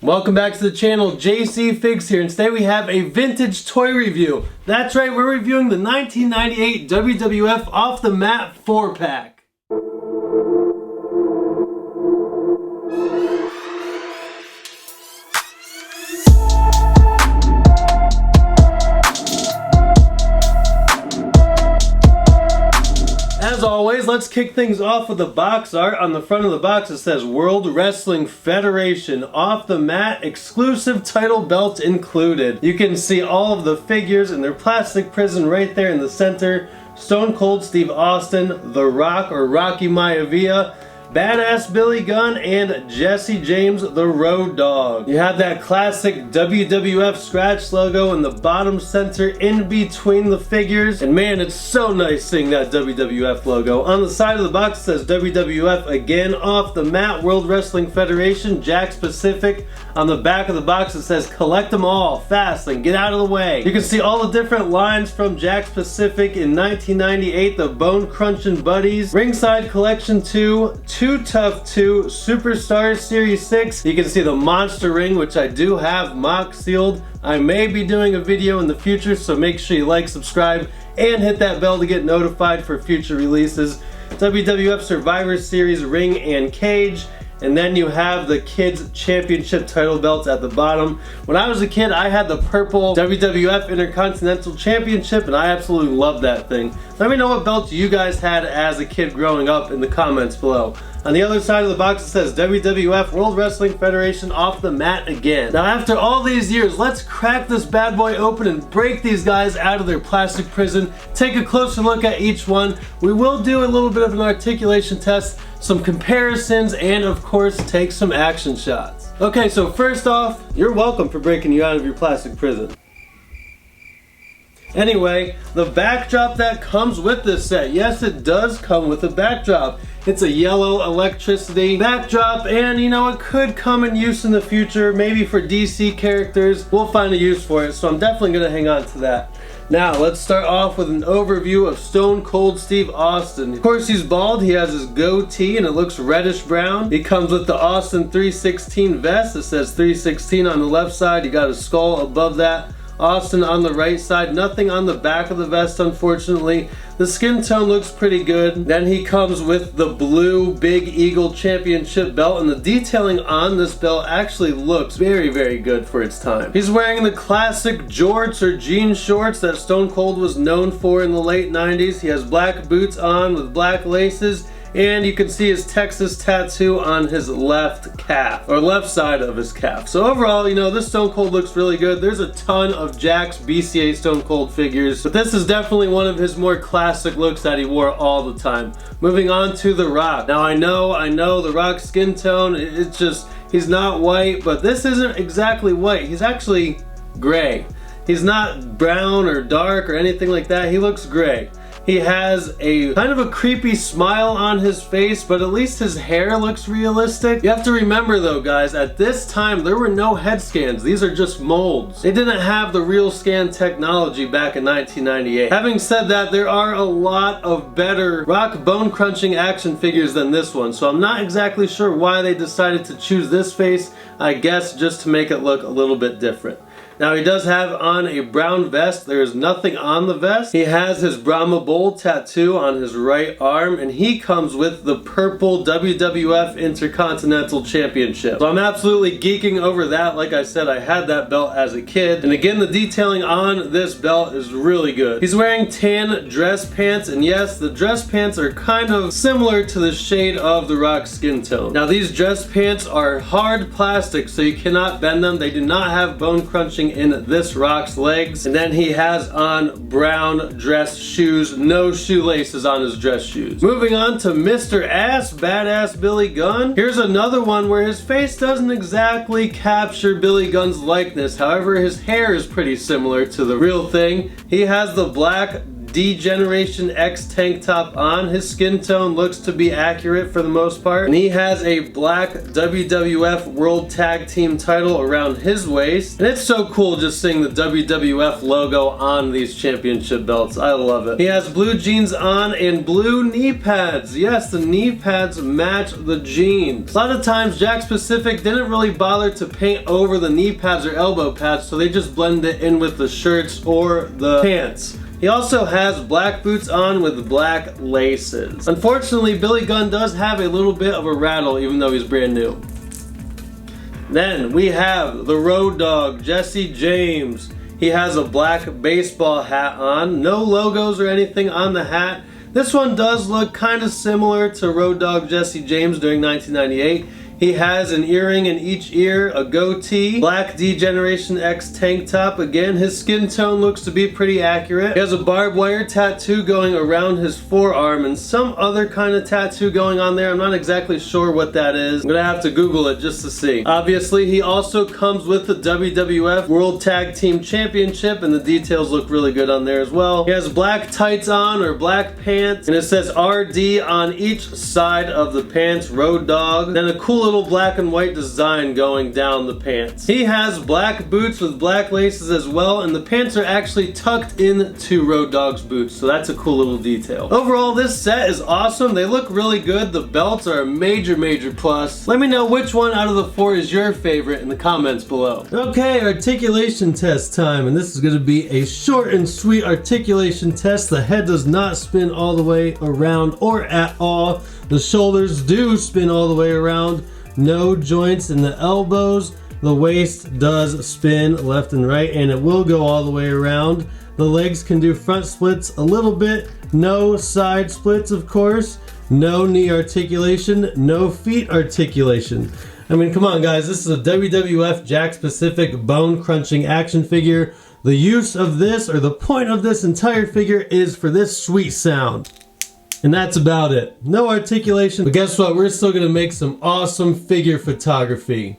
Welcome back to the channel. Jcfigz here, and today we have a vintage toy review. That's right, we're reviewing the 1998 WWF Off the Mat 4-pack. As always, let's kick things off with the box art. On the front of the box it says World Wrestling Federation Off the Mat exclusive title belt included. You can see all of the figures in their plastic prison right there in the center. Stone Cold Steve Austin, The Rock or Rocky Maivia, Badass Billy Gunn, and Jesse James the Road Dogg. You have that classic WWF scratch logo in the bottom center in between the figures. And man, it's so nice seeing that WWF logo. On the side of the box it says WWF again, Off the Mat, World Wrestling Federation, Jakks Pacific. On the back of the box it says collect them all, fast and get out of the way. You can see all the different lines from Jakks Pacific in 1998, the Bone Crunching Buddies, Ringside Collection 2, Too Tough 2, Superstars Series 6. You can see the Monster Ring, which I do have mock sealed. I may be doing a video in the future, so make sure you like, subscribe, and hit that bell to get notified for future releases. WWF Survivor Series ring and cage. And then you have the kids championship title belts at the bottom. When I was a kid, I had the purple WWF Intercontinental Championship, and I absolutely loved that thing. Let me know what belts you guys had as a kid growing up in the comments below. On the other side of the box it says WWF World Wrestling Federation Off the Mat again. Now after all these years, let's crack this bad boy open and break these guys out of their plastic prison. Take a closer look at each one. We will do a little bit of an articulation test, some comparisons, and of course take some action shots. Okay, so first off, you're welcome for breaking you out of your plastic prison. Anyway, the backdrop that comes with this set. Yes, it does come with a backdrop. It's a yellow electricity backdrop, and you know, it could come in use in the future, maybe for DC characters. We'll find a use for it, so I'm definitely going to hang on to that. Now, let's start off with an overview of Stone Cold Steve Austin. Of course, he's bald, he has his goatee, and it looks reddish brown. He comes with the Austin 316 vest. It says 316 on the left side. You got a skull above that. Austin on the right side. Nothing on the back of the vest, unfortunately. The skin tone looks pretty good. Then he comes with the blue Big Eagle Championship belt, and the detailing on this belt actually looks very, very good for its time. He's wearing the classic jorts or jean shorts that Stone Cold was known for in the late 90s. He has black boots on with black laces, and you can see his Texas tattoo on his left calf, or left side of his calf. So overall, you know, this Stone Cold looks really good. There's a ton of Jakks BCA Stone Cold figures, but this is definitely one of his more classic looks that he wore all the time. Moving on to The Rock. Now I know The Rock's skin tone, it's just, he's not white, but this isn't exactly white. He's actually gray. He's not brown or dark or anything like that. He looks gray. He has a kind of a creepy smile on his face, but at least his hair looks realistic. You have to remember though, guys, at this time there were no head scans. These are just molds. They didn't have the real scan technology back in 1998. Having said that, there are a lot of better Rock bone crunching action figures than this one, so I'm not exactly sure why they decided to choose this face. I guess just to make it look a little bit different. Now he does have on a brown vest. There is nothing on the vest. He has his Brahma Bull tattoo on his right arm, and he comes with the purple WWF Intercontinental Championship. So I'm absolutely geeking over that. Like I said, I had that belt as a kid. And again, the detailing on this belt is really good. He's wearing tan dress pants, and yes, the dress pants are kind of similar to the shade of The Rock's skin tone. Now these dress pants are hard plastic, so you cannot bend them. They do not have bone crunching in this Rock's legs. And then he has on brown dress shoes, no shoelaces on his dress shoes. Moving on to Mr. Ass, Badass Billy Gunn. Here's another one where his face doesn't exactly capture Billy Gunn's likeness. However, his hair is pretty similar to the real thing. He has the black D-Generation X tank top on. His skin tone looks to be accurate for the most part. And he has a black WWF World Tag Team title around his waist. And it's so cool just seeing the WWF logo on these championship belts. I love it. He has blue jeans on and blue knee pads. Yes, the knee pads match the jeans. A lot of times Jakks Pacific didn't really bother to paint over the knee pads or elbow pads, so they just blend it in with the shirts or the pants. He also has black boots on with black laces. Unfortunately, Billy Gunn does have a little bit of a rattle even though he's brand new. Then we have the Road Dogg, Jesse James. He has a black baseball hat on. No logos or anything on the hat. This one does look kind of similar to Road Dogg Jesse James during 1998. He has an earring in each ear, a goatee, black D-Generation X tank top. Again, his skin tone looks to be pretty accurate. He has a barbed wire tattoo going around his forearm and some other kind of tattoo going on there. I'm not exactly sure what that is. I'm gonna have to Google it just to see. Obviously, he also comes with the WWF World Tag Team Championship, and the details look really good on there as well. He has black tights on or black pants, and it says RD on each side of the pants, Road Dogg. Then a cool little black and white design going down the pants. He has black boots with black laces as well, and the pants are actually tucked into Road Dogg's boots, so that's a cool little detail. Overall, this set is awesome. They look really good. The belts are a major plus. Let me know which one out of the 4 is your favorite in the comments below. Okay, articulation test time, and this is going to be a short and sweet articulation test. The head does not spin all the way around or at all. The shoulders do spin all the way around. No joints in the elbows. The waist does spin left and right, and it will go all the way around. The legs can do front splits a little bit. No side splits, of course. No knee articulation. No feet articulation. I mean, come on, guys. This is a WWF Jakks Pacific bone crunching action figure. The use of this, or the point of this entire figure, is for this sweet sound. And that's about it. No articulation, but guess what? We're still gonna make some awesome figure photography.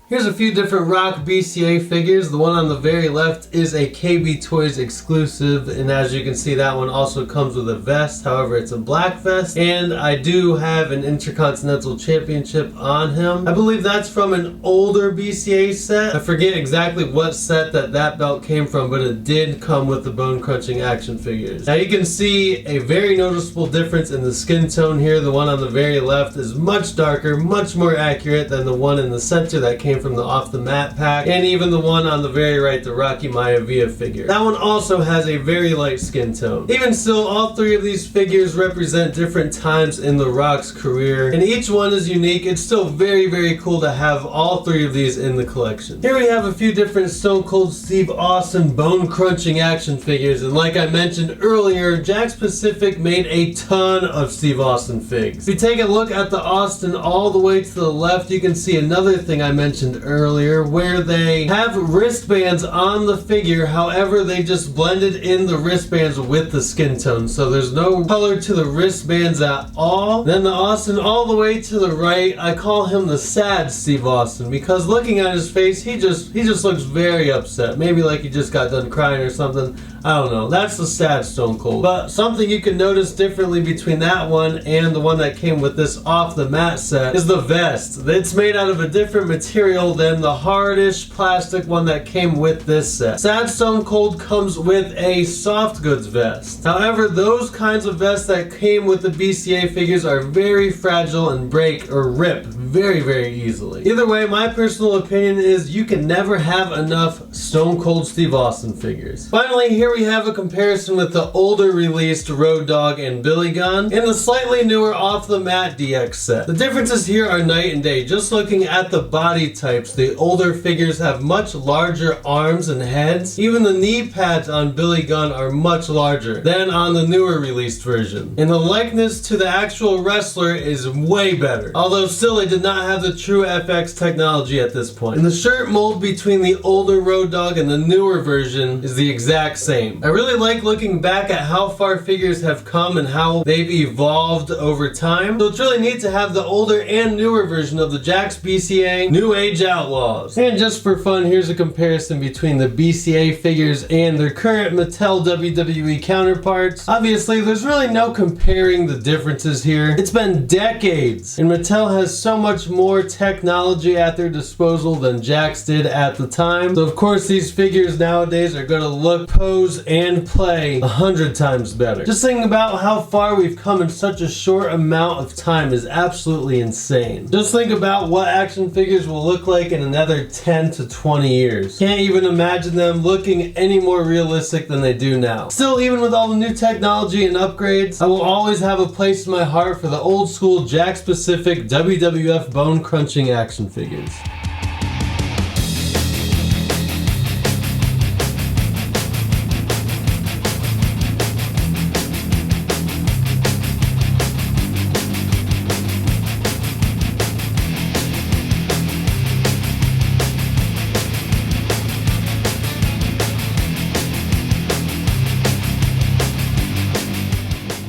Here's a few different Rock BCA figures. The one on the very left is a KB Toys exclusive, and as you can see, that one also comes with a vest. However, it's a black vest, and I do have an Intercontinental Championship on him. I believe that's from an older BCA set. I forget exactly what set that belt came from, but it did come with the bone crunching action figures. Now you can see a very noticeable difference in the skin tone here. The one on the very left is much darker, much more accurate than the one in the center that came from the Off the Mat pack, and even the one on the very right, the Rocky Maivia figure. That one also has a very light skin tone. Even still, all 3 of these figures represent different times in The Rock's career, and each one is unique. It's still very cool to have all 3 of these in the collection. Here we have a few different Stone Cold Steve Austin bone crunching action figures, and like I mentioned earlier, Jakks Pacific made a ton of Steve Austin figs. If you take a look at the Austin all the way to the left, you can see another thing I mentioned earlier, where they have wristbands on the figure. However, they just blended in the wristbands with the skin tone, so there's no color to the wristbands at all. Then the Austin all the way to the right, I call him the sad Steve Austin, because looking at his face, he just looks very upset. Maybe like he just got done crying or something. I don't know. That's the sad Stone Cold. But something you can notice differently between that one and the one that came with this Off the Mat set is the vest. It's made out of a different material than the hardish plastic one that came with this set. Sad Stone Cold comes with a soft goods vest. However, those kinds of vests that came with the BCA figures are very fragile and break or rip very easily. Either way, my personal opinion is you can never have enough Stone Cold Steve Austin figures. Finally, here we have a comparison with the older released Road Dogg and Billy Gunn and the slightly newer Off the Mat DX set. The differences here are night and day. Just looking at the body types, the older figures have much larger arms and heads. Even the knee pads on Billy Gunn are much larger than on the newer released version. And the likeness to the actual wrestler is way better. Although still, they did did not have the true FX technology at this point. And the shirt mold between the older Road Dogg and the newer version is the exact same. I really like looking back at how far figures have come and how they've evolved over time. So it's really neat to have the older and newer version of the Jakks BCA New Age Outlaws. And just for fun, here's a comparison between the BCA figures and their current Mattel WWE counterparts. Obviously, there's really no comparing the differences here. It's been decades, and Mattel has so much more technology at their disposal than Jakks did at the time. So of course, these figures nowadays are going to look, pose, and play 100 times better. Just thinking about how far we've come in such a short amount of time is absolutely insane. Just think about what action figures will look like in another 10 to 20 years. Can't even imagine them looking any more realistic than they do now. Still, even with all the new technology and upgrades, I will always have a place in my heart for the old school Jakks-specific WWF bone-crunching action figures.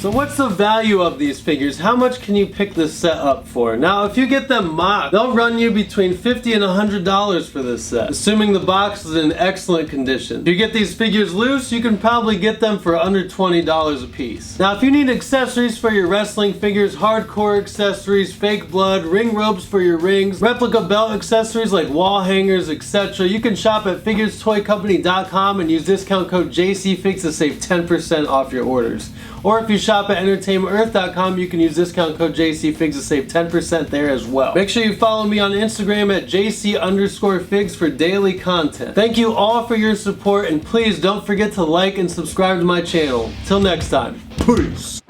So what's the value of these figures? How much can you pick this set up for? Now, if you get them mocked, they'll run you between $50 and $100 for this set, assuming the box is in excellent condition. If you get these figures loose, you can probably get them for under $20 a piece. Now, if you need accessories for your wrestling figures, hardcore accessories, fake blood, ring ropes for your rings, replica belt accessories like wall hangers, etc., you can shop at figurestoycompany.com and use discount code Jcfigz to save 10% off your orders. Or if you shop at entertainmentearth.com, you can use discount code Jcfigz to save 10% there as well. Make sure you follow me on Instagram at JC_Figs for daily content. Thank you all for your support, and please don't forget to like and subscribe to my channel. Till next time, peace!